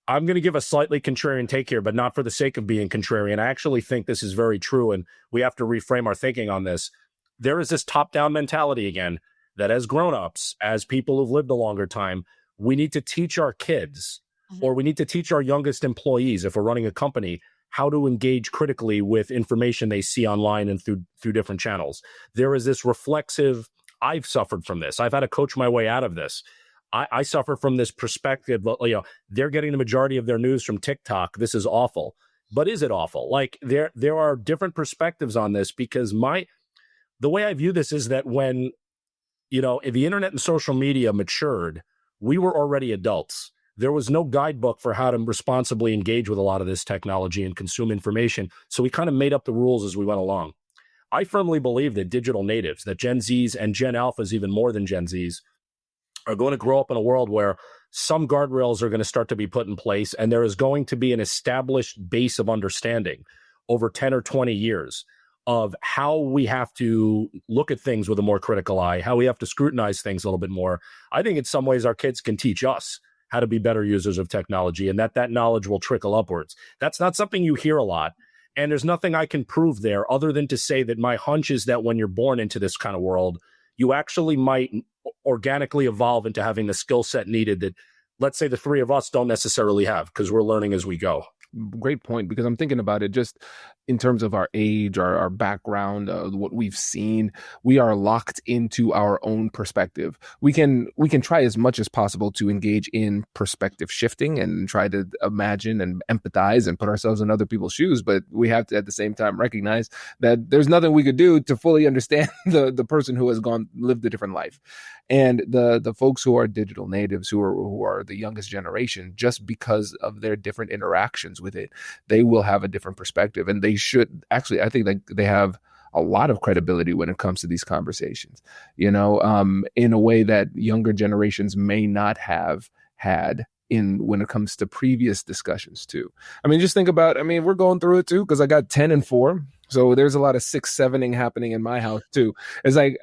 Speaker 3: I'm going to give a slightly contrarian take here, but not for the sake of being contrarian. I actually think this is very true, and we have to reframe our thinking on this. There is this top-down mentality again that as grown-ups, as people who've lived a longer time, we need to teach our kids, or we need to teach our youngest employees, if we're running a company, how to engage critically with information they see online and through different channels. There is this reflexive, I've suffered from this. I've had to coach my way out of this. I suffer from this perspective, they're getting the majority of their news from TikTok. This is awful. But is it awful? Like, there are different perspectives on this, because the way I view this is that when, if the internet and social media matured, we were already adults. There was no guidebook for how to responsibly engage with a lot of this technology and consume information. So we kind of made up the rules as we went along. I firmly believe that digital natives, that Gen Zs and Gen Alphas, even more than Gen Zs, are going to grow up in a world where some guardrails are going to start to be put in place, and there is going to be an established base of understanding over 10 or 20 years of how we have to look at things with a more critical eye, how we have to scrutinize things a little bit more. I think in some ways our kids can teach us how to be better users of technology, and that knowledge will trickle upwards. That's not something you hear a lot, and there's nothing I can prove there other than to say that my hunch is that when you're born into this kind of world, you actually might organically evolve into having the skill set needed that, let's say, the three of us don't necessarily have, because we're learning as we go.
Speaker 1: Great point, because I'm thinking about it just in terms of our age, our background, what we've seen. We are locked into our own perspective. We can try as much as possible to engage in perspective shifting and try to imagine and empathize and put ourselves in other people's shoes, but we have to at the same time recognize that there's nothing we could do to fully understand the person who has lived a different life. And the folks who are digital natives, who are the youngest generation, just because of their different interactions with it, they will have a different perspective, and they should actually, I think, they have a lot of credibility when it comes to these conversations, in a way that younger generations may not have had when it comes to previous discussions too. I mean, just think about, we're going through it too, because I got 10 and 4. So there's a lot of 6-7ing happening in my house too. It's like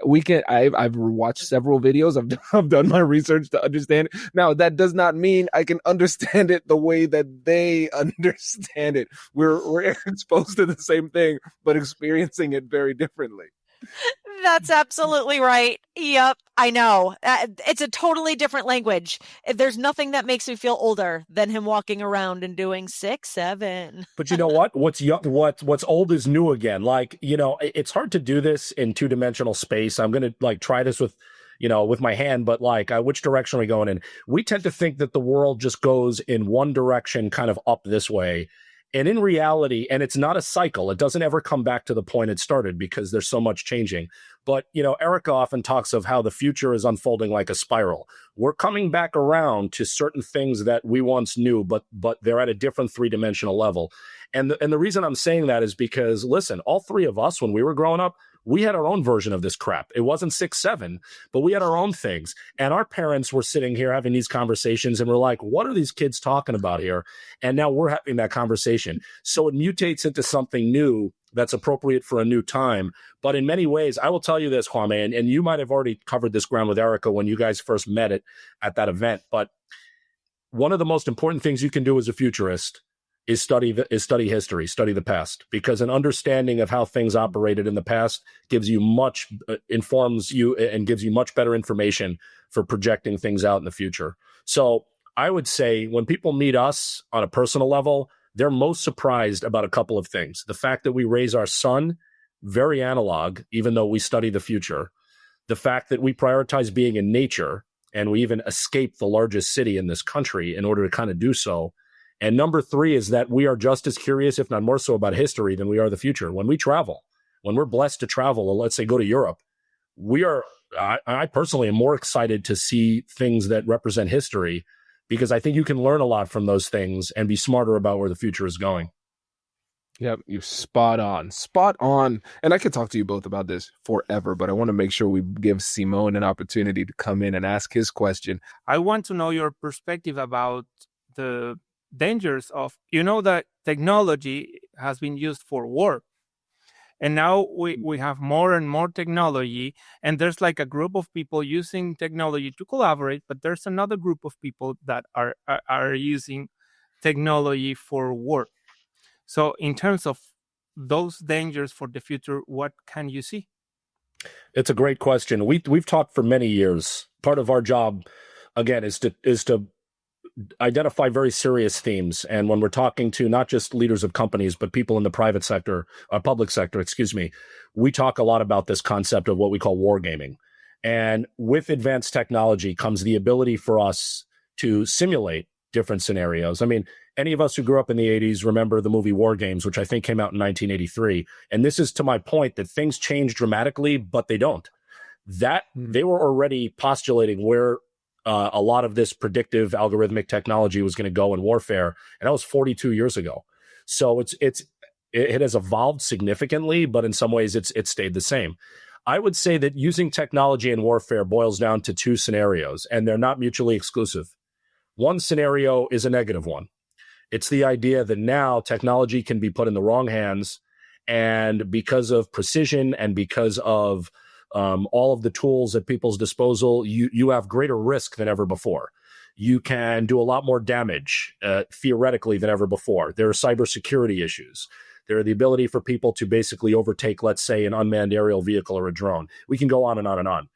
Speaker 1: I've watched several videos. I've done my research to understand it. Now, that does not mean I can understand it the way that they understand it. We're exposed to the same thing, but experiencing it very differently.
Speaker 2: That's absolutely right. Yep, I know. It's a totally different language. There's nothing that makes me feel older than him walking around and doing 6, 7.
Speaker 3: But you know what? What's old is new again. Like, it's hard to do this in 2-dimensional space. I'm going to try this with my hand, but which direction are we going in? We tend to think that the world just goes in one direction, kind of up this way. And in reality, and it's not a cycle, it doesn't ever come back to the point it started because there's so much changing. But, Erica often talks of how the future is unfolding like a spiral. We're coming back around to certain things that we once knew, but they're at a different three-dimensional level. And the reason I'm saying that is because, listen, all three of us, when we were growing up, we had our own version of this crap. It wasn't 6, 7, but we had our own things. And our parents were sitting here having these conversations and we're like, what are these kids talking about here? And now we're having that conversation. So it mutates into something new that's appropriate for a new time. But in many ways, I will tell you this, Kwame, and you might have already covered this ground with Erica when you guys first met at that event. But one of the most important things you can do as a futurist is study history, study the past, because an understanding of how things operated in the past informs you and gives you much better information for projecting things out in the future. So I would say when people meet us on a personal level, they're most surprised about a couple of things. The fact that we raise our son very analog, even though we study the future. The fact that we prioritize being in nature and we even escape the largest city in this country in order to kind of do so. And number 3 is that we are just as curious, if not more so, about history than we are the future. When we travel, when we're blessed to travel, or let's say go to Europe, I personally am more excited to see things that represent history because I think you can learn a lot from those things and be smarter about where the future is going.
Speaker 1: Yep, you're spot on. Spot on. And I could talk to you both about this forever, but I want to make sure we give Simone an opportunity to come in and ask his question.
Speaker 4: I want to know your perspective about the dangers of, that technology has been used for war. And now we have more and more technology, and there's like a group of people using technology to collaborate, but there's another group of people that are using technology for war. So in terms of those dangers for the future, what can you see?
Speaker 3: It's a great question. We've talked for many years. Part of our job, again, is to identify very serious themes. And when we're talking to not just leaders of companies, but people in the private sector, public sector, we talk a lot about this concept of what we call wargaming. And with advanced technology comes the ability for us to simulate different scenarios. I mean, any of us who grew up in the 80s remember the movie War Games, which I think came out in 1983. And this is to my point that things change dramatically, but they don't. That they were already postulating where a lot of this predictive algorithmic technology was going to go in warfare, and that was 42 years ago. So it has evolved significantly, but in some ways it's stayed the same. I would say that using technology in warfare boils down to 2 scenarios, and they're not mutually exclusive. One scenario is a negative one. It's the idea that now technology can be put in the wrong hands, and because of precision and because of all of the tools at people's disposal, you have greater risk than ever before. You can do a lot more damage, theoretically, than ever before. There are cybersecurity issues. There are the ability for people to basically overtake, let's say, an unmanned aerial vehicle or a drone. We can go on and on and on.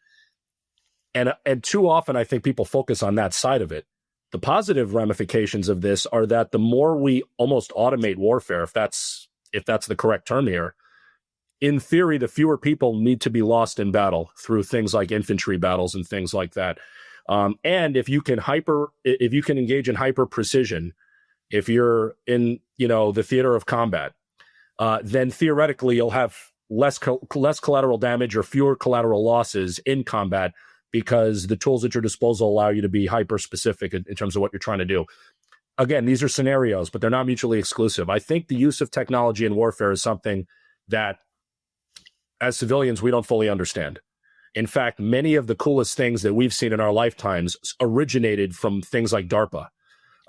Speaker 3: And too often, I think people focus on that side of it. The positive ramifications of this are that the more we almost automate warfare, if that's the correct term here, in theory, the fewer people need to be lost in battle through things like infantry battles and things like that. And if you can engage in hyper precision, if you're in, the theater of combat, then theoretically you'll have less collateral damage or fewer collateral losses in combat because the tools at your disposal allow you to be hyper specific in terms of what you're trying to do. Again, these are scenarios, but they're not mutually exclusive. I think the use of technology in warfare is something that, as civilians, we don't fully understand. In fact, many of the coolest things that we've seen in our lifetimes originated from things like DARPA,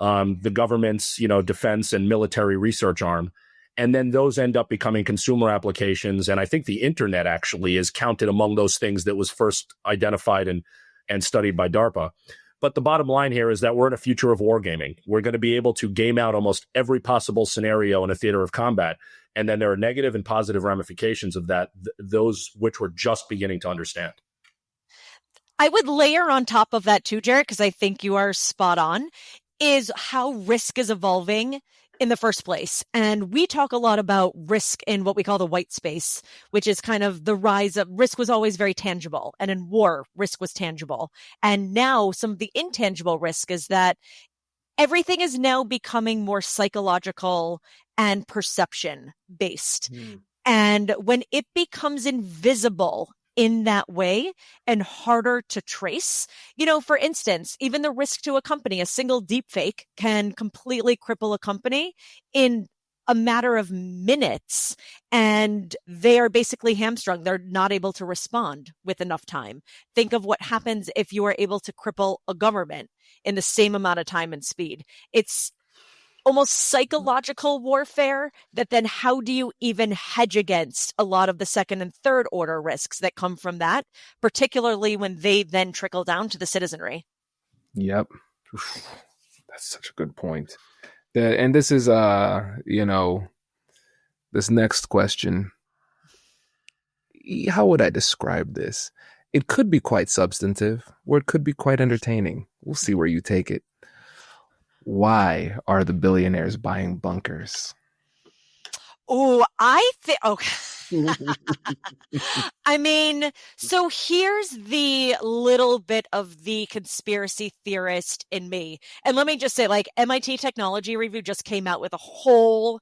Speaker 3: the government's, defense and military research arm. And then those end up becoming consumer applications. And I think the internet actually is counted among those things that was first identified and studied by DARPA. But the bottom line here is that we're in a future of wargaming. We're going to be able to game out almost every possible scenario in a theater of combat. And then there are negative and positive ramifications of that, those which we're just beginning to understand.
Speaker 2: I would layer on top of that too, Jared, because I think you are spot on, is how risk is evolving in the first place. And we talk a lot about risk in what we call the white space, which is kind of the rise of risk was always very tangible. And in war, risk was tangible. And now some of the intangible risk is that everything is now becoming more psychological and perception based. And when it becomes invisible in that way and harder to trace, for instance, even the risk to a company, a single deepfake can completely cripple a company in a matter of minutes, and they are basically hamstrung. They're not able to respond with enough time. Think of what happens if you are able to cripple a government in the same amount of time and speed. It's almost psychological warfare that then how do you even hedge against a lot of the second and third order risks that come from that, particularly when they then trickle down to the citizenry.
Speaker 1: Yep. That's such a good point. And this is, this next question. How would I describe this? It could be quite substantive, or it could be quite entertaining. We'll see where you take it. Why are the billionaires buying bunkers?
Speaker 2: Oh, I think, I mean, so here's the little bit of the conspiracy theorist in me. And let me just say, like, MIT Technology Review just came out with a whole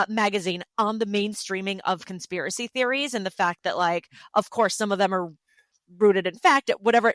Speaker 2: magazine on the mainstreaming of conspiracy theories and the fact that, like, of course, some of them are rooted in fact, whatever.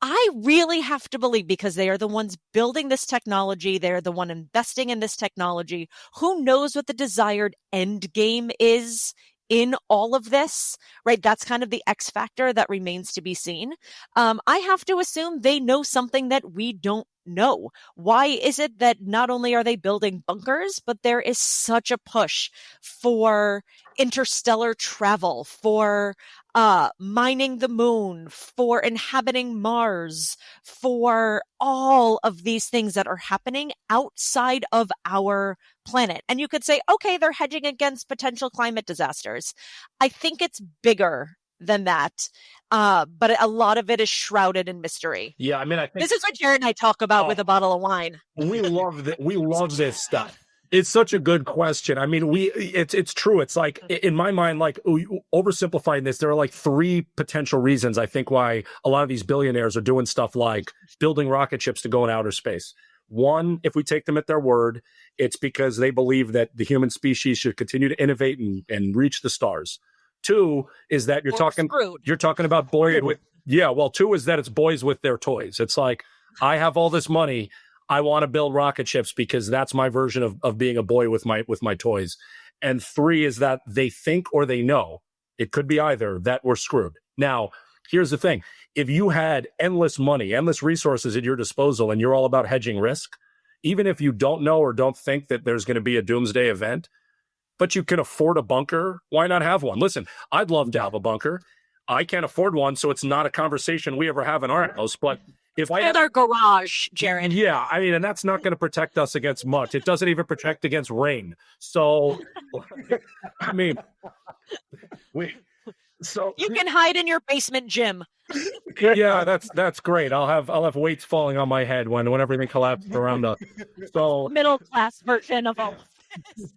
Speaker 2: I really have to believe, because they are the ones building this technology, they're the one investing in this technology. Who knows what the desired end game is in all of this, right? That's kind of the X factor that remains to be seen. I have to assume they know something that we don't know. Why is it that not only are they building bunkers, but there is such a push for interstellar travel, for mining the moon, for inhabiting Mars, for all of these things that are happening outside of our planet? And you could say, okay, they're hedging against potential climate disasters. I think it's bigger than that. But a lot of it is shrouded in mystery.
Speaker 3: Yeah, I mean, I think
Speaker 2: this is what Jared and I talk about with a bottle of wine.
Speaker 3: We love that. We love this stuff. It's such a good question. I mean, it's true. It's like, in my mind, like, oversimplifying this, there are like three potential reasons I think why a lot of these billionaires are doing stuff like building rocket ships to go in outer space. One, if we take them at their word, it's because they believe that the human species should continue to innovate and reach the stars. Two is that you're talking about boys with, two is that it's boys with their toys. It's like, I have all this money, I want to build rocket ships because that's my version of being a boy with my toys. And three is that they think or they know, it could be either, that we're screwed. Now, here's the thing. If you had endless money, endless resources at your disposal, and you're all about hedging risk, even if you don't know or don't think that there's going to be a doomsday event, but you can afford a bunker, why not have one? Listen, I'd love to have a bunker. I can't afford one, so it's not a conversation we ever have in our house. But if I had
Speaker 2: our garage, Jared.
Speaker 3: Yeah, I mean, and that's not going to protect us against much. It doesn't even protect against rain. So, I mean,
Speaker 2: you can hide in your basement gym.
Speaker 3: Yeah, that's great. I'll have weights falling on my head when everything collapses around us. So
Speaker 2: middle class version of all of this.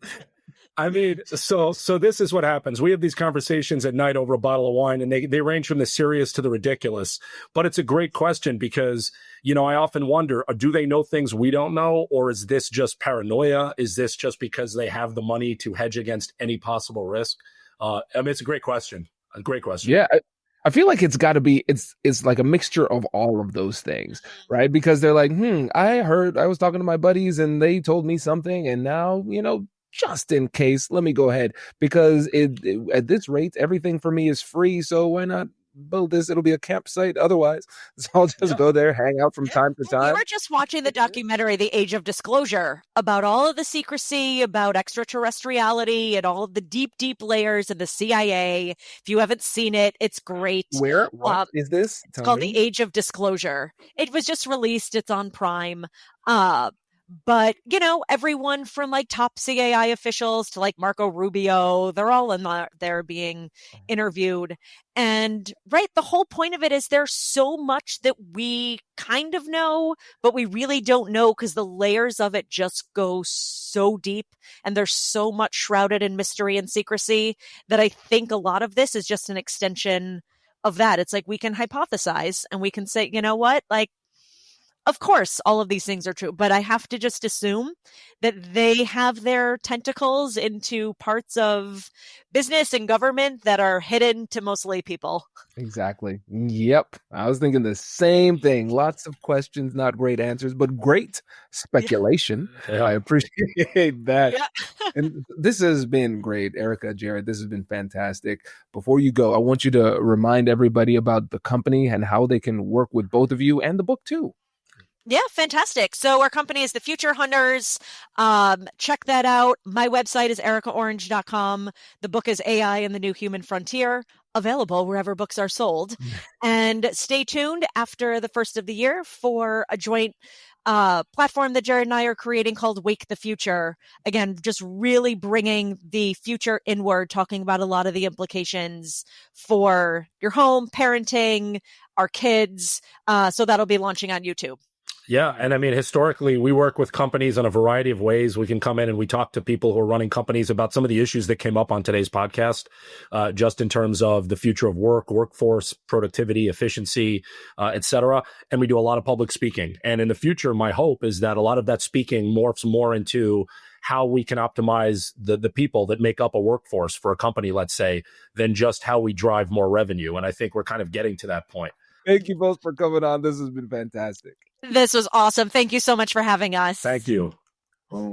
Speaker 3: I mean, so this is what happens. We have these conversations at night over a bottle of wine, and they range from the serious to the ridiculous. But it's a great question because, I often wonder, do they know things we don't know? Or is this just paranoia? Is this just because they have the money to hedge against any possible risk? I mean, it's a great question. A great question.
Speaker 1: Yeah. I feel like it's got to be, it's like a mixture of all of those things, right? Because they're like, I was talking to my buddies and they told me something, and now, just in case, let me go ahead, because at this rate, everything for me is free. So why not build this? It'll be a campsite otherwise. So I'll just go there, hang out from time to time.
Speaker 2: We were just watching the documentary, The Age of Disclosure, about all of the secrecy, about extraterrestriality and all of the deep, deep layers of the CIA. If you haven't seen it, it's great.
Speaker 1: Where? What is this?
Speaker 2: It's called The Age of Disclosure. It was just released. It's on Prime. But, everyone from like top CIA officials to like Marco Rubio, they're all in there being interviewed. And the whole point of it is there's so much that we kind of know, but we really don't know because the layers of it just go so deep and there's so much shrouded in mystery and secrecy that I think a lot of this is just an extension of that. It's like we can hypothesize and we can say, you know what, like, Of course, all of these things are true, but I have to just assume that they have their tentacles into parts of business and government that are hidden to most lay people.
Speaker 1: Exactly. Yep. I was thinking the same thing. Lots of questions, not great answers, but great speculation.
Speaker 3: Yeah.
Speaker 1: I appreciate that.
Speaker 2: Yeah.
Speaker 1: And this has been great, Erica, Jared. This has been fantastic. Before you go, I want you to remind everybody about the company and how they can work with both of you and the book too.
Speaker 2: Yeah, fantastic. So our company is the Future Hunters. Check that out. My website is ericaorange.com. The book is AI and the New Human Frontier, available wherever books are sold. And stay tuned after the first of the year for a joint platform that Jared and I are creating called Wake the Future. Again, just really bringing the future inward, talking about a lot of the implications for your home, parenting, our kids. So that'll be launching on YouTube.
Speaker 3: Yeah. And I mean, historically, we work with companies in a variety of ways. We can come in and we talk to people who are running companies about some of the issues that came up on today's podcast, just in terms of the future of work, workforce, productivity, efficiency, et cetera. And we do a lot of public speaking. And in the future, my hope is that a lot of that speaking morphs more into how we can optimize the people that make up a workforce for a company, let's say, than just how we drive more revenue. And I think we're kind of getting to that point.
Speaker 1: Thank you both for coming on. This has been fantastic.
Speaker 2: This was awesome. Thank you so much for having us.
Speaker 3: Thank you.